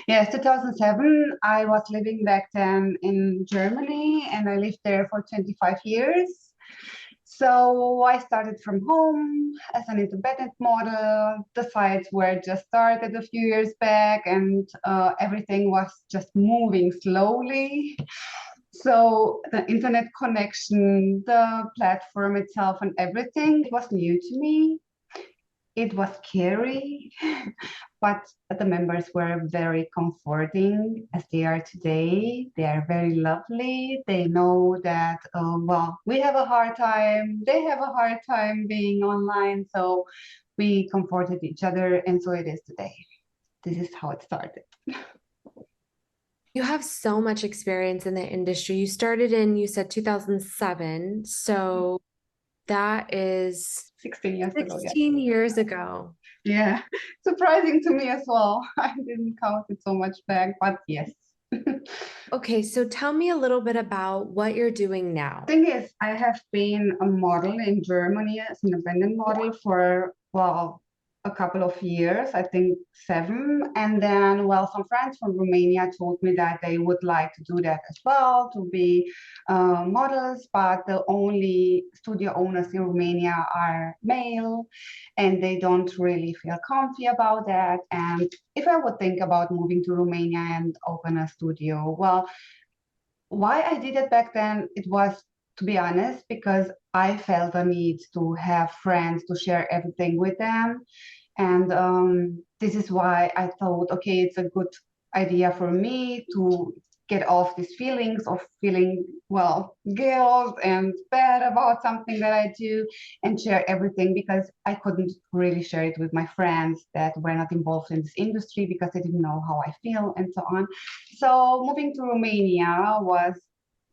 Yes, 2007. I was living back then in Germany and I lived there for 25 years. So I started from home as an independent model. The sites were just started a few years back and everything was just moving slowly. So the internet connection, the platform itself and everything, it was new to me. It was scary, but the members were very comforting as they are today. They are very lovely. They know that, well, we have a hard time, they have a hard time being online. So we comforted each other, and so it is today. This is how it started. You have so much experience in the industry. You started in, you said 2007. So that is 16 years ago, yes. 16 years ago. Yeah, surprising to me as well. I didn't count it so much back, but yes. Okay, so tell me a little bit about what you're doing now. Thing is, I have been a model in Germany as an independent model for, well, a couple of years, I think 7. And then, well, some friends from Romania told me that they would like to do that as well, to be models, but the only studio owners in Romania are male, and they don't really feel comfy about that. And if I would think about moving to Romania and open a studio, well, why I did it back then, it was, to be honest, because I felt a need to have friends to share everything with them. And this is why I thought, okay, it's a good idea for me to get off these feelings of feeling, well, guilt and bad about something that I do and share everything because I couldn't really share it with my friends that were not involved in this industry because they didn't know how I feel and so on. So moving to Romania was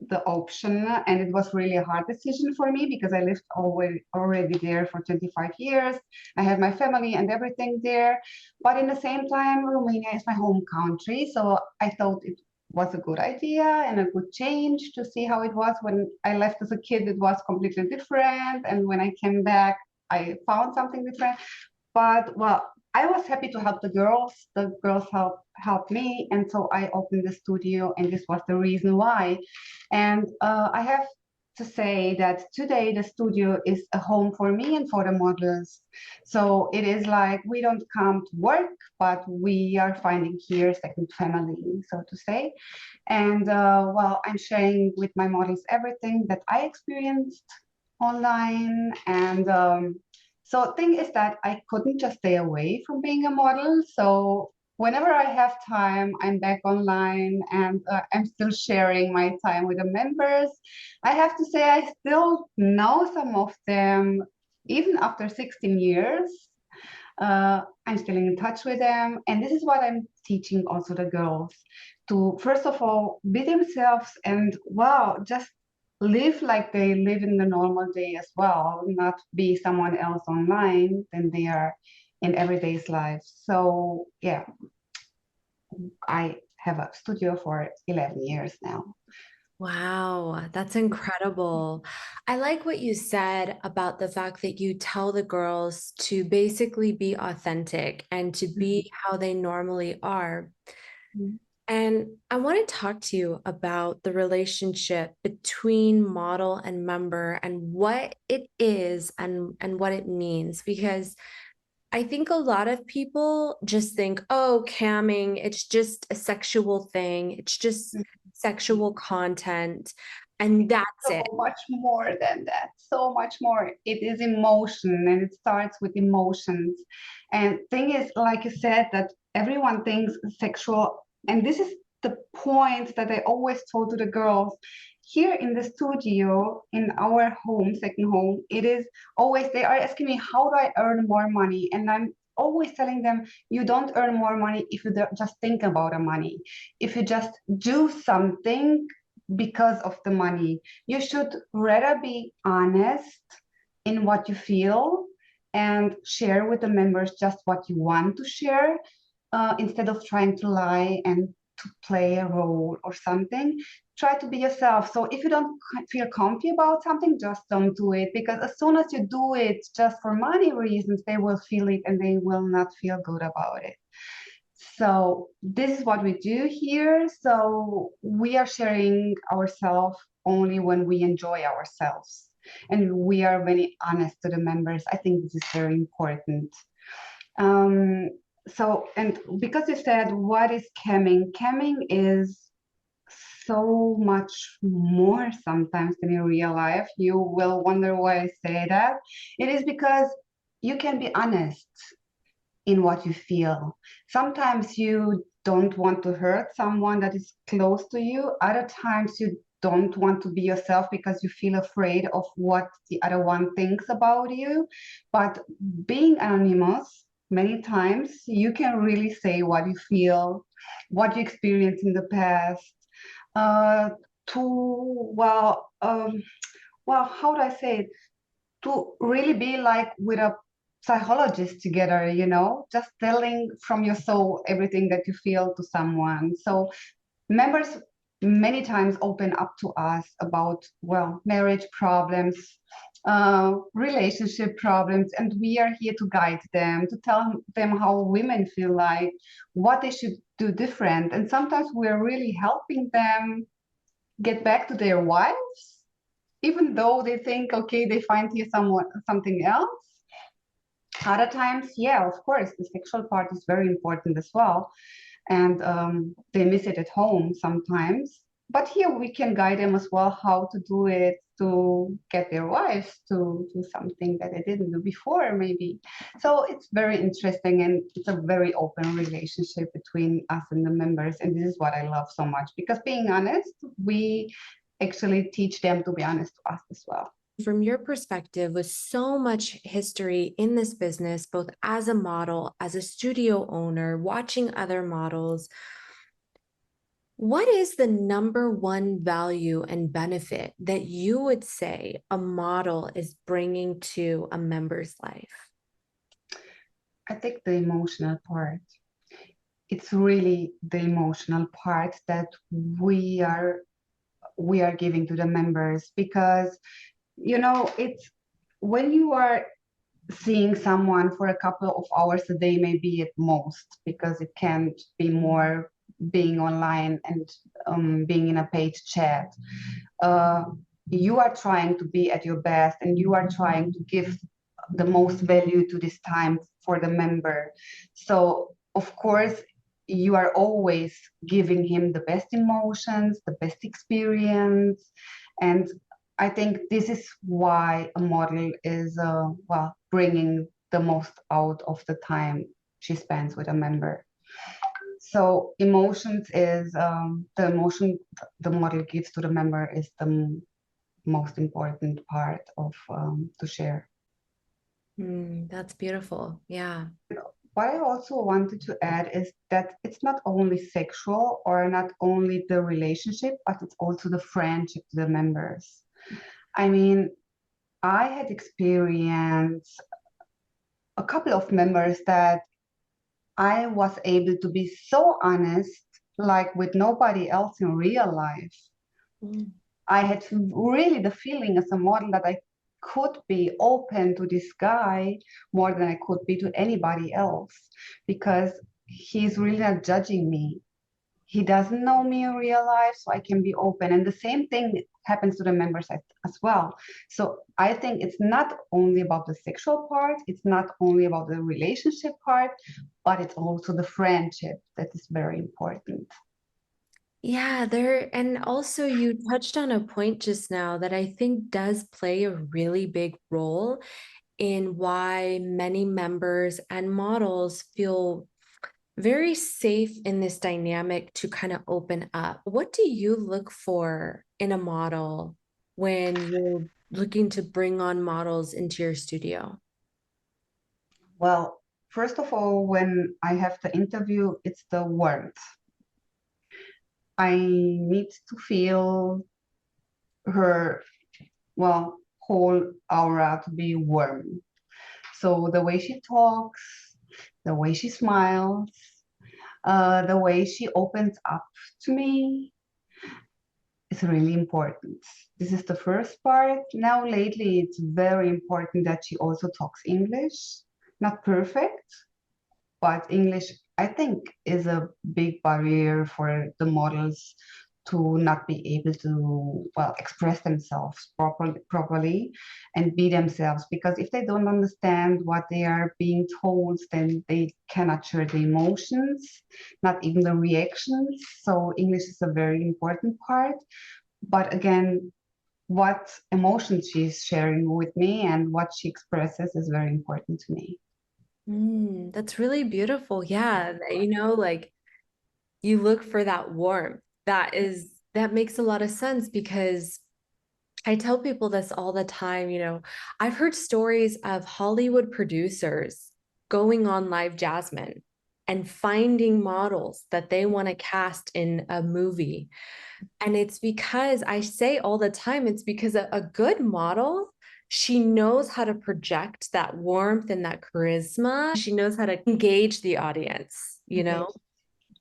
the option, and it was really a hard decision for me because I lived already there for 25 years. I had my family and everything there, but in the same time, Romania is my home country, so I thought it was a good idea and a good change to see how it was. When I left as a kid, it was completely different, and when I came back, I found something different. But well, I was happy to help the girls. The girls helped me, and so I opened the studio, and this was the reason why. And I have to say that today the studio is a home for me and for the models. So it is like we don't come to work, but we are finding here second family, so to say. And well, I'm sharing with my models everything that I experienced online. And so thing is that I couldn't just stay away from being a model. So whenever I have time, I'm back online and I'm still sharing my time with the members. I have to say I still know some of them even after 16 years. I'm still in touch with them. And this is what I'm teaching also the girls to, first of all, be themselves and, wow, just live like they live in the normal day as well, not be someone else online than they are in everyday's life. So, yeah, I have a studio for 11 years now. Wow, that's incredible. I like what you said about the fact that you tell the girls to basically be authentic and to be how they normally are. Mhm. And I want to talk to you about the relationship between model and member and what it is and what it means because I think a lot of people just think, oh, camming, it's just a sexual thing. It's just sexual content and that's it. So much more than that, so much more. It is emotion and it starts with emotions. And thing is, like you said, that everyone thinks sexual, and this is the point that I always told to the girls. Here in the studio, in our home, second home, it is always they are asking me, how do I earn more money? And I'm always telling them, you don't earn more money if you just think about the money. If you just do something because of the money. You should rather be honest in what you feel and share with the members just what you want to share instead of trying to lie and to play a role or something. Try to be yourself. So if you don't feel comfy about something, just don't do it because as soon as you do it just for money reasons, they will feel it and they will not feel good about it. So this is what we do here. So we are sharing ourselves only when we enjoy ourselves. And we are very honest to the members. I think this is very important. Um, and because you said, what is camming? Camming is so much more sometimes than in real life. You will wonder why I say that. It is because you can be honest in what you feel. Sometimes you don't want to hurt someone that is close to you. Other times you don't want to be yourself because you feel afraid of what the other one thinks about you. But being anonymous, many times you can really say what you feel, what you experienced in the past. Uh, to how do I say it? To really be like with a psychologist together, just telling from your soul everything that you feel to someone. So members many times open up to us about, marriage problems, relationship problems, and we are here to guide them, to tell them how women feel like, what they should do different. And sometimes we're really helping them get back to their wives, even though they think, okay, they find here something else. Other times, yeah, of course, the sexual part is very important as well. And they miss it at home sometimes. But here we can guide them as well how to do it to get their wives to do something that they didn't do before, maybe. So it's very interesting, and it's a very open relationship between us and the members. And this is what I love so much, because being honest, we actually teach them to be honest to us as well. From your perspective, with so much history in this business, both as a model, as a studio owner, watching other models, what is the number one value and benefit that you would say a model is bringing to a member's life? I think the emotional part. It's really the emotional part that we are giving to the members, because it's when you are seeing someone for a couple of hours a day, maybe at most, because it can't be more, being online and being in a paid chat. uh, you are trying to be at your best, and you are trying to give the most value to this time for the member. So of course you are always giving him the best emotions, the best experience. And I think this is why a model is bringing the most out of the time she spends with a member. So emotions is the emotion the model gives to the member is the most important part of to share. That's beautiful. Yeah. What I also wanted to add is that it's not only sexual or not only the relationship, but it's also the friendship to the members. I mean, I had experienced a couple of members that I was able to be so honest, like with nobody else in real life. Mm. I had really the feeling as a model that I could be open to this guy more than I could be to anybody else, because he's really not judging me. He doesn't know me in real life, so I can be open. And the same thing happens to the members as well. So I think it's not only about the sexual part, it's not only about the relationship part, but it's also the friendship that is very important. Yeah, and also you touched on a point just now that I think does play a really big role in why many members and models feel very safe in this dynamic to kind of open up. What do you look for in a model when you're looking to bring on models into your studio? Well, first of all, when I have the interview, it's the warmth. I need to feel her, whole aura to be warm. So the way she talks, the way she smiles, the way she opens up to me is really important. This is the first part. Now, lately, it's very important that she also talks English. Not perfect, but English I think is a big barrier for the models to not be able to, well, express themselves properly and be themselves. Because if they don't understand what they are being told, then they cannot share the emotions, not even the reactions. So English is a very important part. But again, what emotions she's sharing with me and what she expresses is very important to me. That's really beautiful. Yeah, like you look for that warmth. That makes a lot of sense because I tell people this all the time. I've heard stories of Hollywood producers going on LiveJasmin and finding models that they want to cast in a movie. And it's because I say all the time, it's because a good model, she knows how to project that warmth and that charisma. She knows how to engage the audience, you Okay. know?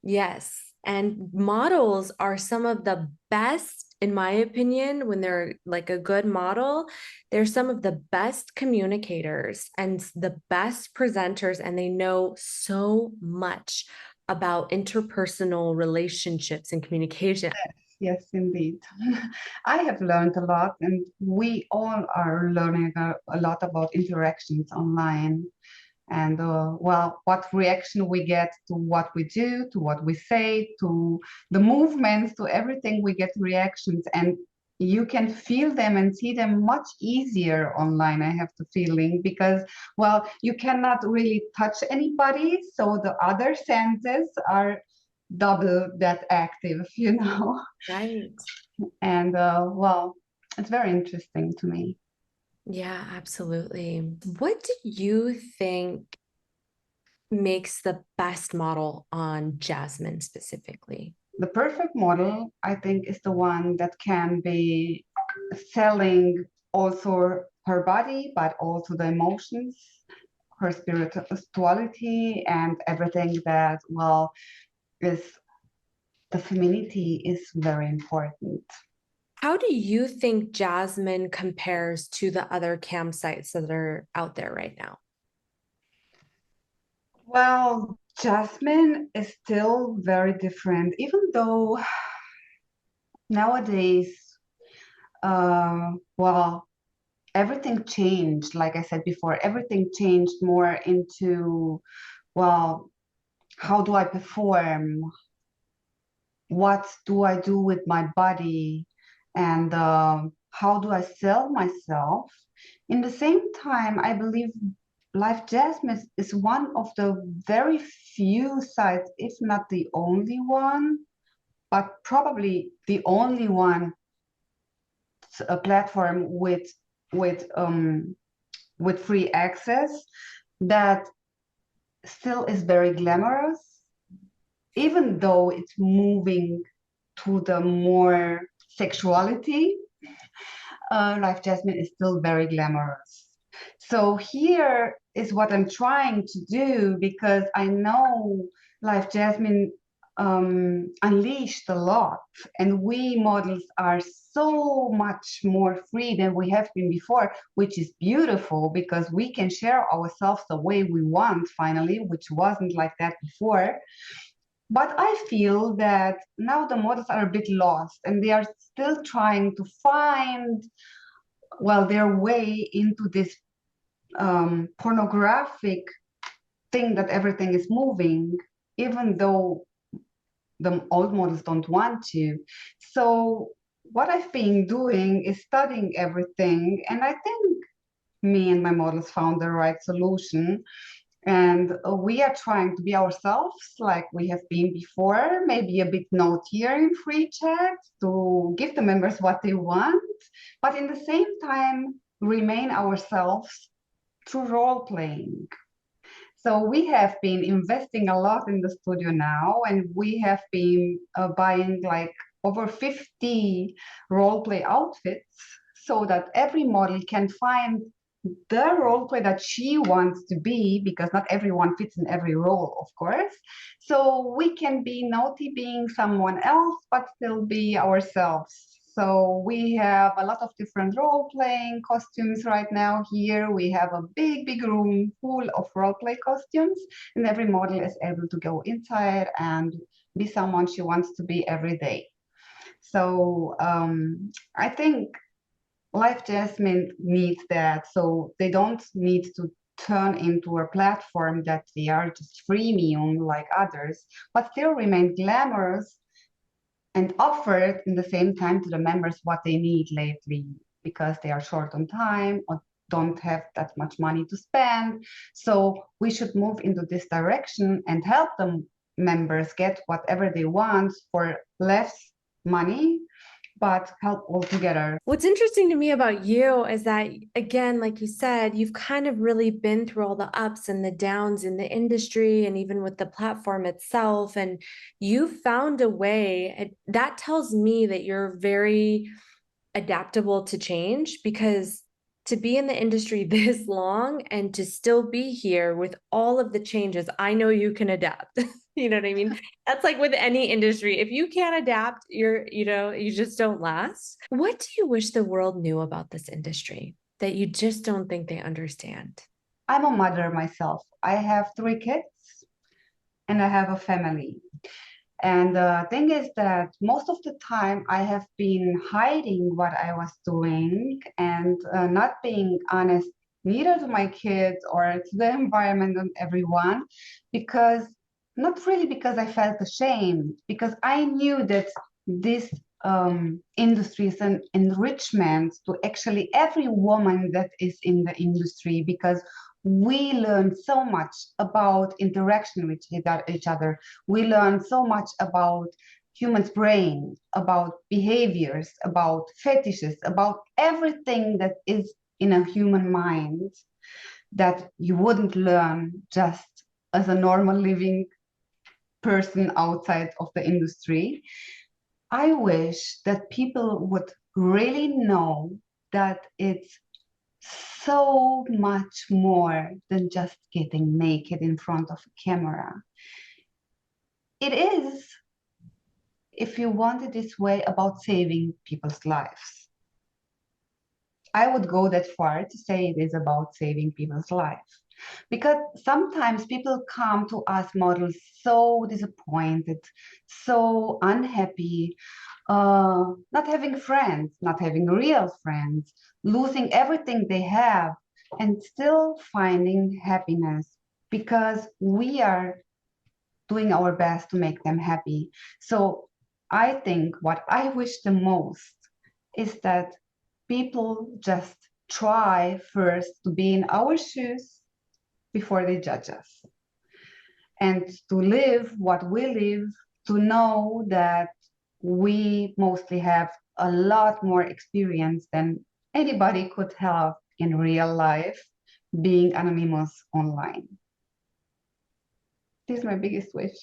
Yes. And models are some of the best, in my opinion, when they're like a good model, they're some of the best communicators and the best presenters, and they know so much about interpersonal relationships and communication. Yes, indeed. I have learned a lot, and we all are learning a lot about interactions online. And well, what reaction we get to what we do, to what we say, to the movements, to everything, we get reactions. And you can feel them and see them much easier online, I have the feeling, because, well, you cannot really touch anybody. So the other senses are double that active, you know? Right. And well, it's very interesting to me. Yeah, absolutely. What do you think makes the best model on Jasmine specifically? The perfect model, I think, is the one that can be selling also her body, but also the emotions, her spirituality, and everything that, well, is the femininity is very important. How do you think Jasmine compares to the other campsites that are out there right now? Well, Jasmine is still very different, even though nowadays, well, everything changed. Like I said before, everything changed more into, well, how do I perform? What do I do with my body? And how do I sell myself? In the same time, I believe LiveJasmin is one of the very few sites, if not the only one, but probably the only one, a platform with um, with free access that still is very glamorous, even though it's moving to the more sexuality. LiveJasmin is still very glamorous. So here is what I'm trying to do, because I know LiveJasmin unleashed a lot, and we models are so much more free than we have been before, which is beautiful because we can share ourselves the way we want finally, which wasn't like that before. But I feel that now the models are a bit lost and they are still trying to find, well, their way into this pornographic thing that everything is moving, even though the old models don't want to. So what I've been doing is studying everything, and I think me and my models found the right solution. And we are trying to be ourselves like we have been before, maybe a bit naughtier in free chat to give the members what they want, but in the same time, remain ourselves through role playing. So we have been investing a lot in the studio now, and we have been buying like over 50 role play outfits so that every model can find the role play that she wants to be, because not everyone fits in every role, of course. So we can be naughty being someone else, but still be ourselves. So we have a lot of different role-playing costumes right now here. We have a big room full of role-play costumes, and every model is able to go inside and be someone she wants to be every day. So I think LiveJasmin needs that. So they don't need to turn into a platform that they are just freemium like others, but still remain glamorous and offer in the same time to the members what they need lately because they are short on time or don't have that much money to spend. So we should move into this direction and help the members get whatever they want for less money, but help all together. What's interesting to me about you is that, again, like you said, you've kind of really been through all the ups and the downs in the industry and even with the platform itself. And you found a way that tells me that you're very adaptable to change, because to be in the industry this long and to still be here with all of the changes, I know you can adapt. You know what I mean? That's like with any industry. If you can't adapt, you just don't last. What do you wish the world knew about this industry that you just don't think they understand? I'm a mother myself. I have 3 kids and I have a family. And the thing is that most of the time I have been hiding what I was doing and not being honest neither to my kids or to the environment and everyone, because not really because I felt ashamed, because I knew that this industry is an enrichment to actually every woman that is in the industry, because we learn so much about interaction with each other. We learn so much about human's brain, about behaviors, about fetishes, about everything that is in a human mind that you wouldn't learn just as a normal living person outside of the industry. I wish that people would really know that it's so much more than just getting naked in front of a camera. It is, if you want it this way, about saving people's lives. I would go that far to say it is about saving people's lives. Because sometimes people come to us models so disappointed, so unhappy, not having friends, not having real friends, losing everything they have, and still finding happiness because we are doing our best to make them happy. So I think what I wish the most is that people just try first to be in our shoes before they judge us, and to live what we live, to know that we mostly have a lot more experience than anybody could have in real life being anonymous online. This is my biggest wish.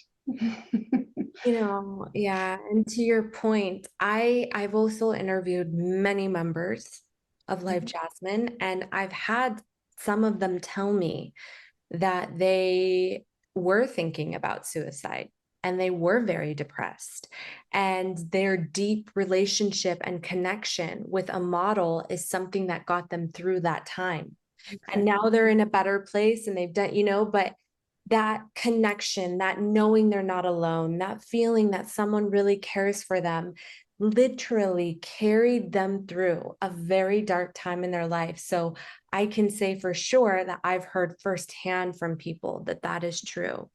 Yeah. And to your point, I've also interviewed many members of LiveJasmin, and I've had some of them tell me that they were thinking about suicide and they were very depressed. And their deep relationship and connection with a model is something that got them through that time. And now they're in a better place and they've done, but that connection, that knowing they're not alone, that feeling that someone really cares for them, literally carried them through a very dark time in their life. So I can say for sure that I've heard firsthand from people that that is true.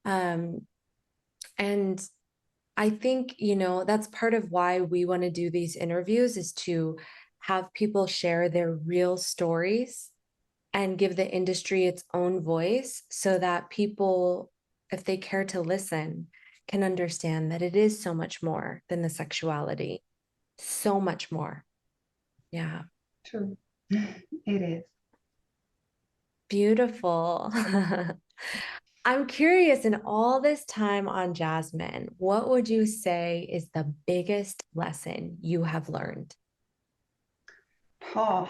And I think, that's part of why we want to do these interviews, is to have people share their real stories and give the industry its own voice, so that people, if they care to listen, can understand that it is so much more than the sexuality. So much more. Yeah. True. It is. Beautiful. I'm curious, in all this time on Jasmin, what would you say is the biggest lesson you have learned? Oh,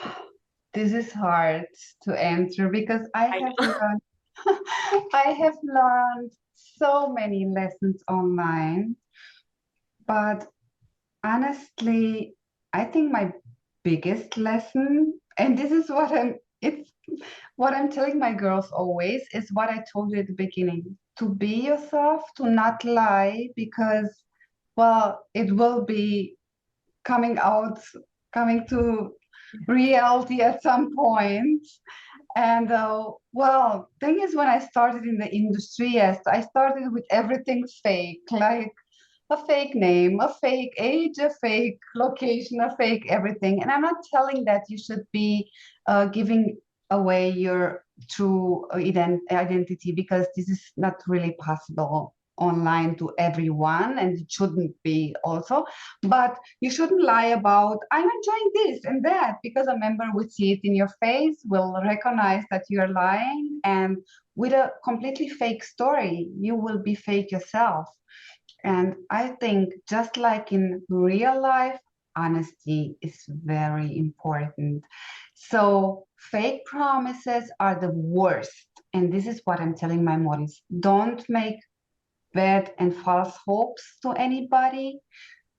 this is hard to answer because I I have know. learned I have learned so many lessons online, but honestly, I think my biggest lesson, and this is it's what I'm telling my girls always, is what I told you at the beginning, to be yourself, to not lie, because, well, it will be coming out, coming to reality at some point. And well, thing is, when I started in the industry, yes, I started with everything fake, like a fake name, a fake age, a fake location, a fake everything. And I'm not telling that you should be giving away your true identity, because this is not really possible online to everyone, and it shouldn't be also. But you shouldn't lie about, I'm enjoying this and that, because a member will see it in your face, will recognize that you're lying, and with a completely fake story, you will be fake yourself. And I think just like in real life, honesty is very important. So fake promises are the worst. And this is what I'm telling my models. Don't make bad and false hopes to anybody.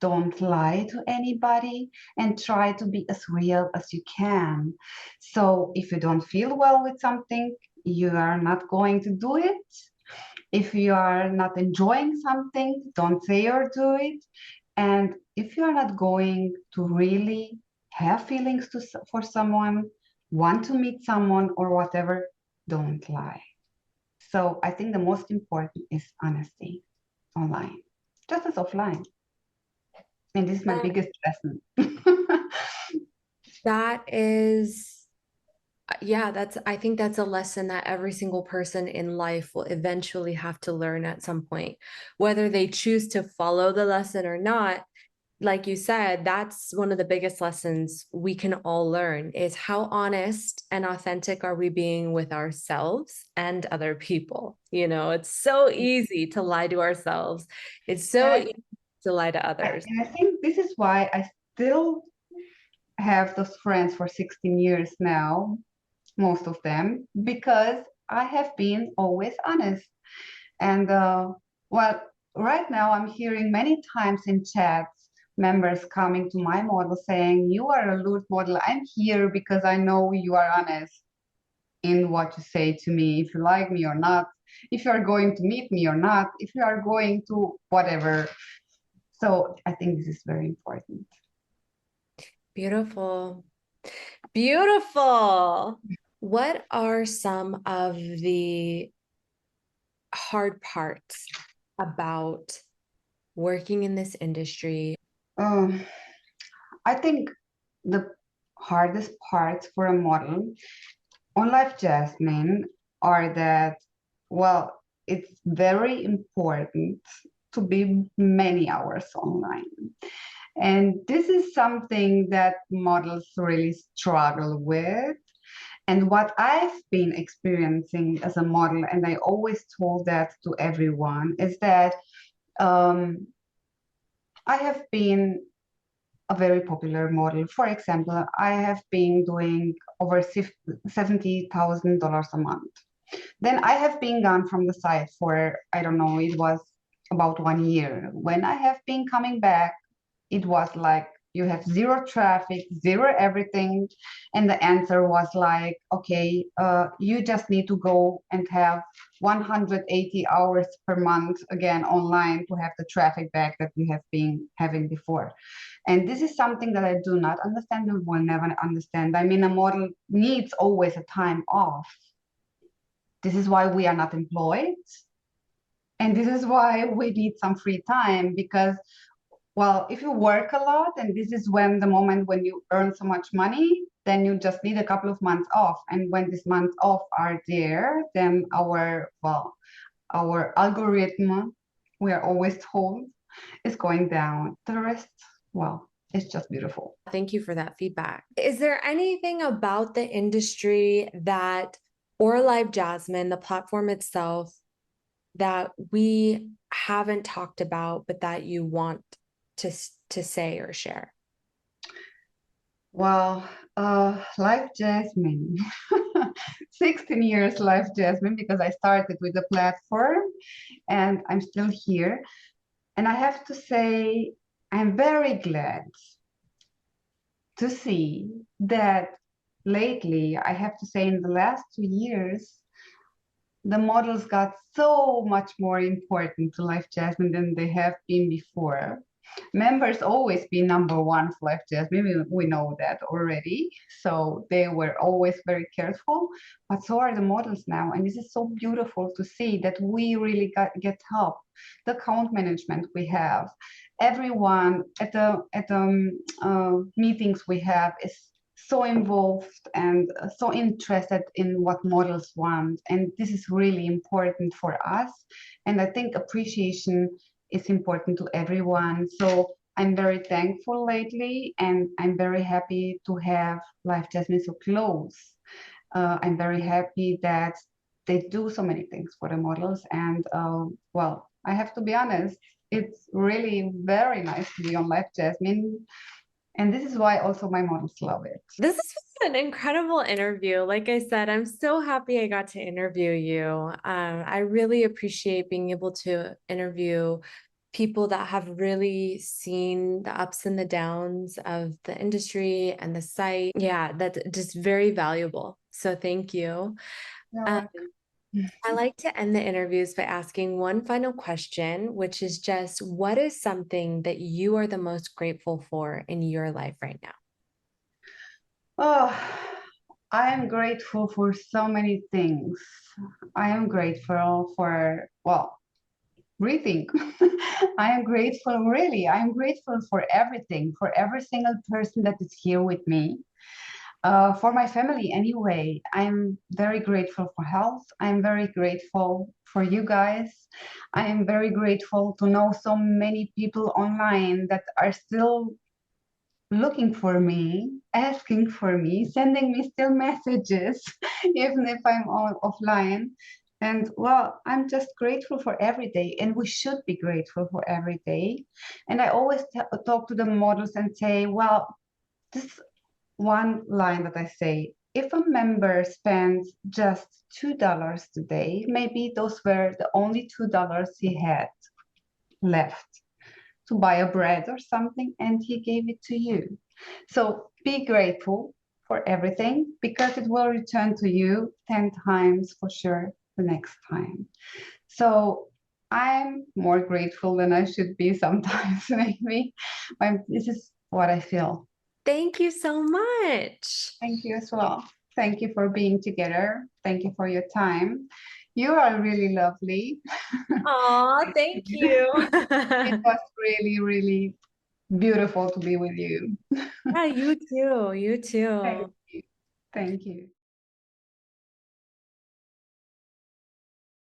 Don't lie to anybody, and try to be as real as you can. So if you don't feel well with something, you are not going to do it. If you are not enjoying something, don't say or do it. And if you are not going to really have feelings for someone, want to meet someone or whatever, don't lie. So I think the most important is honesty online, just as offline. And this is my That, biggest lesson. that is, yeah, I think that's a lesson that every single person in life will eventually have to learn at some point, whether they choose to follow the lesson or not. Like you said, that's one of the biggest lessons we can all learn is how honest and authentic are we being with ourselves and other people. It's so easy to lie to ourselves. It's so And easy to lie to others. and I think this is why I still have those friends for 16 years now, most of them, because I have been always honest. And well, right now I'm hearing many times in chats members coming to my model saying, "You are a Lourdes model. I'm here because I know you are honest in what you say to me, if you like me or not, if you are going to meet me or not, if you are going to whatever." So I think this is very important. Beautiful. Beautiful. What are some of the hard parts about working in this industry? Um, I think the hardest parts for a model on LiveJasmin are that, well, it's very important to be many hours online. And this is something that models really struggle with. And what I've been experiencing as a model, and I always told that to everyone, is that um, I have been a very popular model. For example, I have been doing over $70,000 a month. Then I have been gone from the site for, I don't know, it was about 1 year. When I have been coming back, it was like you have zero traffic, zero everything. And the answer was like, okay, you just need to go and have 180 hours per month again online to have the traffic back that you have been having before. And this is something that I do not understand and will never understand. I mean, a model needs always a time off. This is why we are not employed. And this is why we need some free time, because, well, if you work a lot and this is when the moment when you earn so much money, then you just need a couple of months off. And when these months off are there, then our algorithm, we are always told, is going down. The rest, well, it's just beautiful. Thank you for that feedback. Is there anything about the industry that, or LiveJasmin, the platform itself, that we haven't talked about, but that you want to say or share? Well, LiveJasmin, 16 years LiveJasmin, because I started with the platform and I'm still here. And I have to say, I'm very glad to see that lately, I have to say in the last 2 years, the models got so much more important to LiveJasmin than they have been before. Members always be number one for LiveJasmin. We know that already. So they were always very careful, but so are the models now. And this is so beautiful to see that we really get help. The account management we have, everyone at the meetings we have is so involved and so interested in what models want. And this is really important for us. And I think appreciation is important to everyone. So I'm very thankful lately, and I'm very happy to have LiveJasmin so close. I'm very happy that they do so many things for the models. And well, I have to be honest, it's really very nice to be on LiveJasmin. And this is why also my models love it. This is an incredible interview. Like I said, I'm so happy I got to interview you. I really appreciate being able to interview people that have really seen the ups and the downs of the industry and the site. Yeah, that's just very valuable. So thank you. You're Um, welcome. I like to end the interviews by asking one final question, which is just what is something that you are the most grateful for in your life right now? Oh, I am grateful for so many things. I am grateful for, well, breathing. I am grateful, really. I am grateful for everything, for every single person that is here with me. For my family, anyway, I'm very grateful for health. I'm very grateful for you guys. I am very grateful to know so many people online that are still looking for me, asking for me, sending me still messages, even if I'm offline. And well, I'm just grateful for every day, and we should be grateful for every day. And I always talk to the models and say, well, this one line that I say, if a member spends just $2 today, maybe those were the only $2 he had left to buy a bread or something, and he gave it to you. So be grateful for everything because it will return to you 10 times for sure the next time. So I'm more grateful than I should be sometimes, maybe. This is what I feel. Thank you so much. Thank you as well. Thank you for being together. Thank you for your time. You are really lovely. Aw, thank you. It was really, really beautiful to be with you. Yeah, you too. You Thank too. you. Thank you.